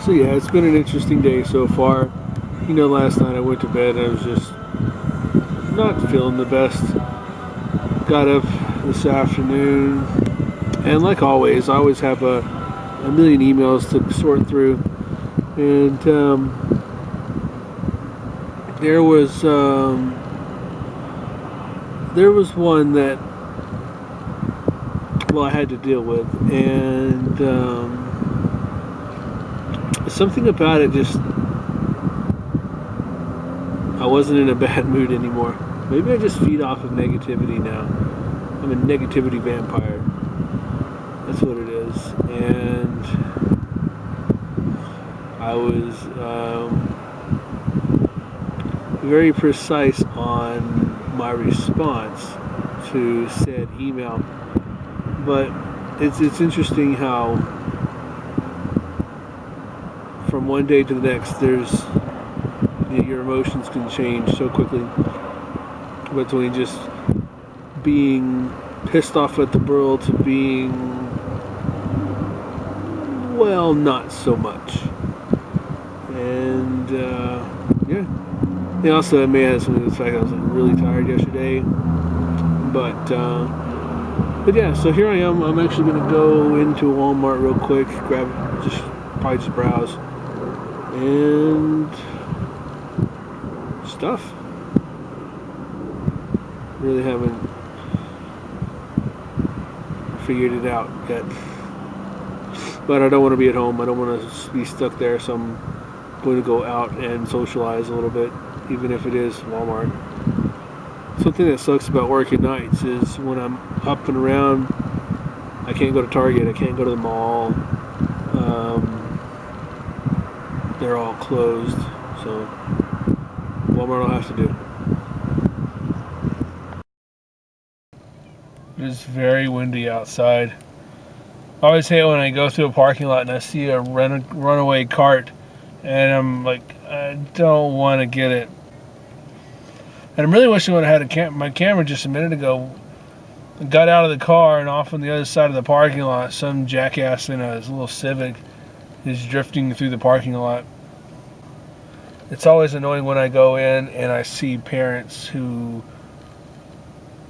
So yeah, it's been an interesting day so far. Last night I went to bed and I was just not feeling the best. Got up this afternoon, and like always, I always have a million emails to sort through. And there was one that I had to deal with, and something about it just I wasn't in a bad mood anymore. Maybe I just feed off of negativity now. I'm a negativity vampire. That's what it is. And I was very precise on my response to said email. But it's interesting how from one day to the next, your emotions can change so quickly between just being pissed off at the world to being, well, not so much. And also it may have something to do with the fact I was really tired yesterday. But yeah, so here I am. I'm actually going to go into Walmart real quick, probably just browse and stuff. Really haven't figured it out yet. But I don't want to be at home. I don't want to be stuck there, so I'm going to go out and socialize a little bit, even if it is Walmart. Something that sucks about working nights is when I'm up and around, I can't go to Target, I can't go to the mall. They're all closed, so Walmart will have to do. It is very windy outside. I always hate when I go through a parking lot and I see a runaway cart, and I'm like, I don't want to get it. And I'm really wishing I would have had my camera just a minute ago. I got out of the car, and off on the other side of the parking lot, some jackass in his little Civic is drifting through the parking lot. It's always annoying when I go in and I see parents who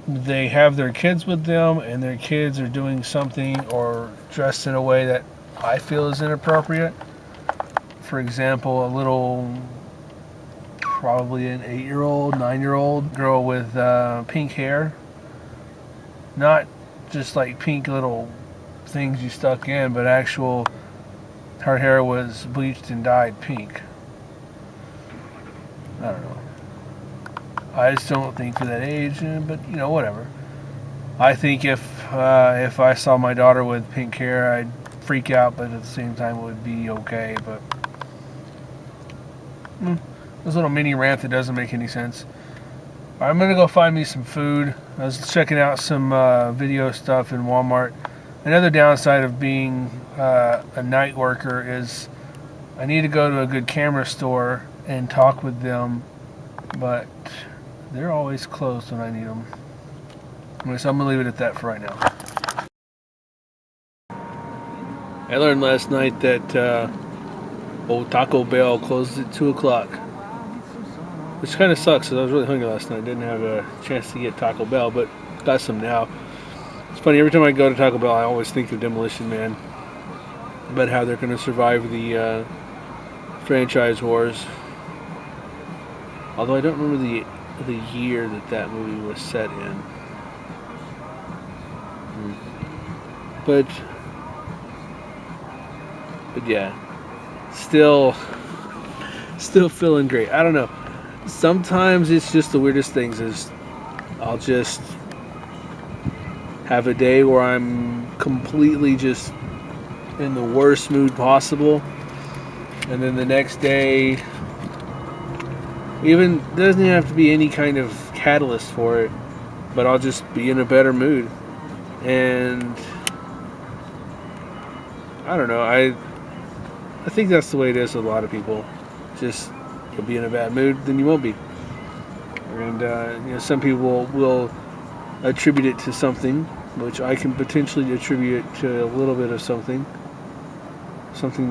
they have their kids with them, and their kids are doing something or dressed in a way that I feel is inappropriate. For example, a little, probably an 8-year-old, 9-year-old girl with pink hair. Not just like pink little things you stuck in, but her hair was bleached and dyed pink. I don't know. I just don't think for that age, but whatever. I think if I saw my daughter with pink hair, I'd freak out, but at the same time it would be okay. But this little mini rant that doesn't make any sense. I'm gonna go find me some food. I was checking out some video stuff in Walmart. Another downside of being a night worker is I need to go to a good camera store and talk with them, but they're always closed when I need them. Anyway, so I'm going to leave it at that for right now. I learned last night that old Taco Bell closes at 2 o'clock. Which kind of sucks, because I was really hungry last night. Didn't have a chance to get Taco Bell, but got some now. It's funny, every time I go to Taco Bell, I always think of Demolition Man. About how they're going to survive the franchise wars. Although I don't remember the year that movie was set in. But yeah, still feeling great. I don't know. Sometimes it's just the weirdest things. Is I'll just have a day where I'm completely just in the worst mood possible, and then the next day, even doesn't even have to be any kind of catalyst for it, but I'll just be in a better mood. And I don't know, I think that's the way it is with a lot of people. Just you'll be in a bad mood, then you won't be. And some people will attribute it to something, which I can potentially attribute to a little bit of something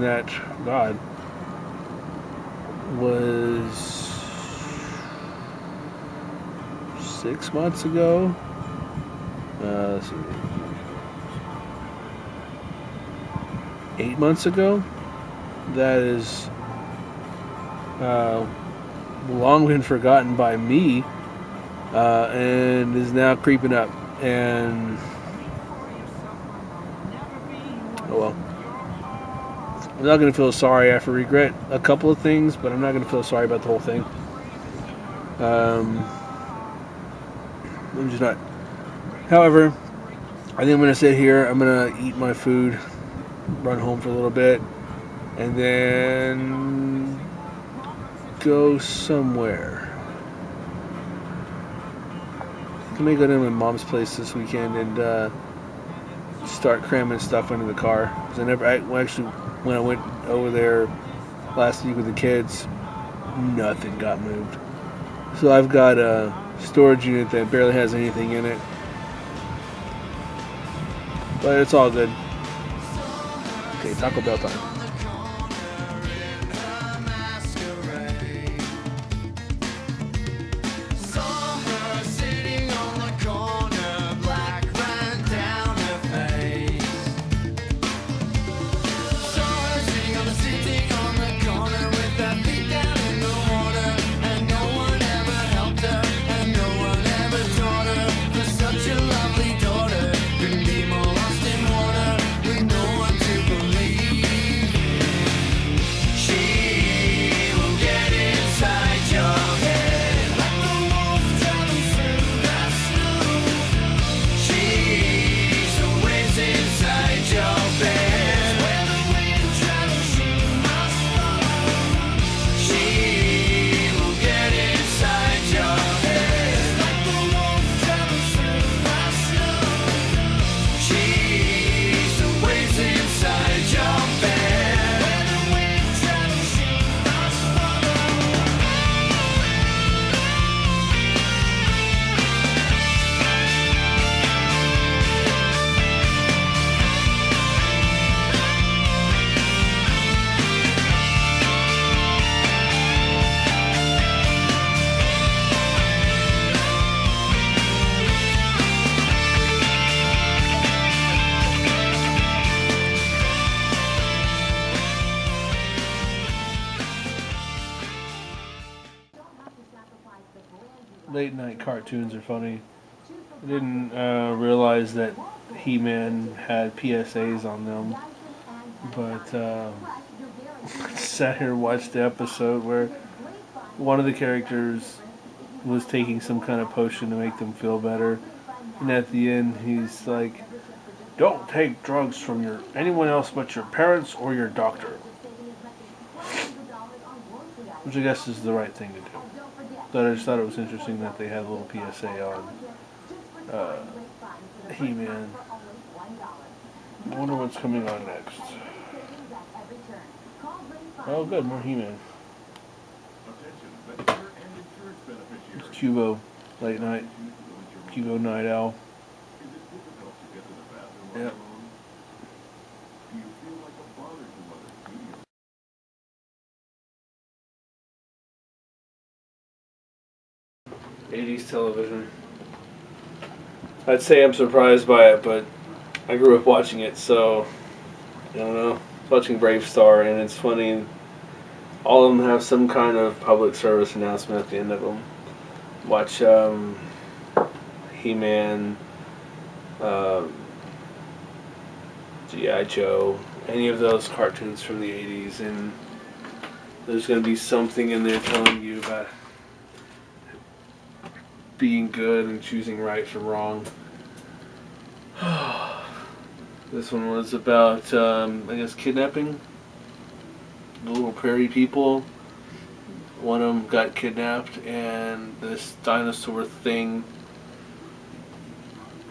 that, God, was 6 months ago. Let's see, 8 months ago. That is long been forgotten by me, and is now creeping up. And oh well. I'm not going to feel sorry. I regret a couple of things, but I'm not going to feel sorry about the whole thing. I'm just not. However, I think I'm going to sit here. I'm going to eat my food, run home for a little bit, and then go somewhere. I may go to my mom's place this weekend and start cramming stuff into the car. Because when I went over there last week with the kids, nothing got moved. So I've got a storage unit that barely has anything in it. But it's all good. Okay, Taco Bell time. Late night cartoons are funny. I didn't realize that He-Man had PSAs on them, but sat here and watched the episode where one of the characters was taking some kind of potion to make them feel better, and at the end he's like, "Don't take drugs from anyone else but your parents or your doctor," which I guess is the right thing to do. But I just thought it was interesting that they had a little PSA on He-Man. I wonder what's coming on next. Oh, good, more He-Man. It's Cubo, late night. Cubo Night Owl. Yep. '80s television. I'd say I'm surprised by it, but I grew up watching it, so I don't know. Watching Brave Star, and it's funny. All of them have some kind of public service announcement at the end of them. Watch He-Man, G.I. Joe, any of those cartoons from the '80s, and there's going to be something in there telling you about being good and choosing right from wrong. This one was about, I guess, kidnapping. The little prairie people. One of them got kidnapped, and this dinosaur thing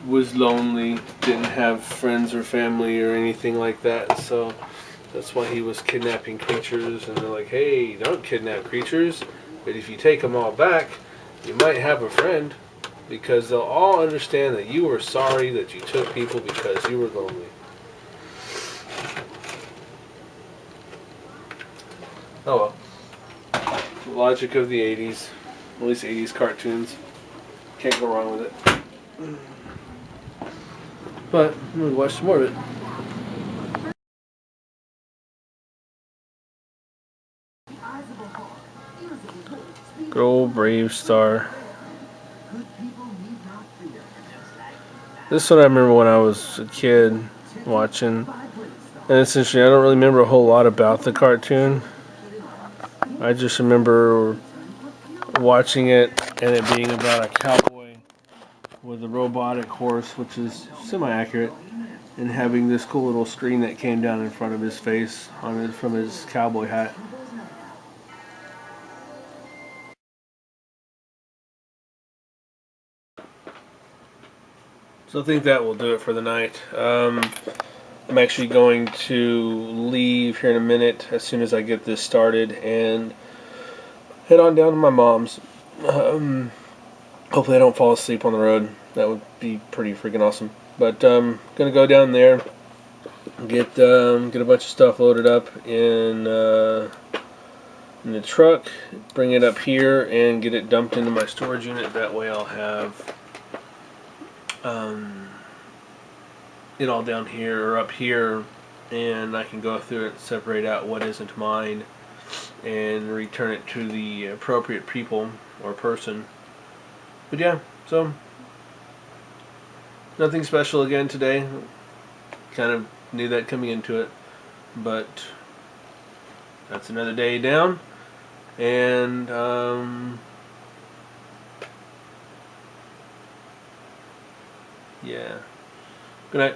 was lonely, didn't have friends or family or anything like that, so that's why he was kidnapping creatures. And they're like, "Hey, don't kidnap creatures, but if you take them all back, you might have a friend, because they'll all understand that you were sorry that you took people because you were lonely." Oh well. The logic of the 80s. At least 80s cartoons. Can't go wrong with it. But I'm going to watch some more of it. Good old Brave Star. This is what I remember when I was a kid watching. And essentially, I don't really remember a whole lot about the cartoon. I just remember watching it and it being about a cowboy with a robotic horse, which is semi-accurate, and having this cool little screen that came down in front of his face from his cowboy hat. So I think that will do it for the night. I'm actually going to leave here in a minute as soon as I get this started and head on down to my mom's. Hopefully I don't fall asleep on the road. That would be pretty freaking awesome. But gonna go down there, get a bunch of stuff loaded up in the truck, bring it up here, and get it dumped into my storage unit. That way I'll have it all down here or up here, and I can go through it, separate out what isn't mine, and return it to the appropriate people or person. But yeah, so nothing special again today. Kind of knew that coming into it, but that's another day down, and yeah. Good night.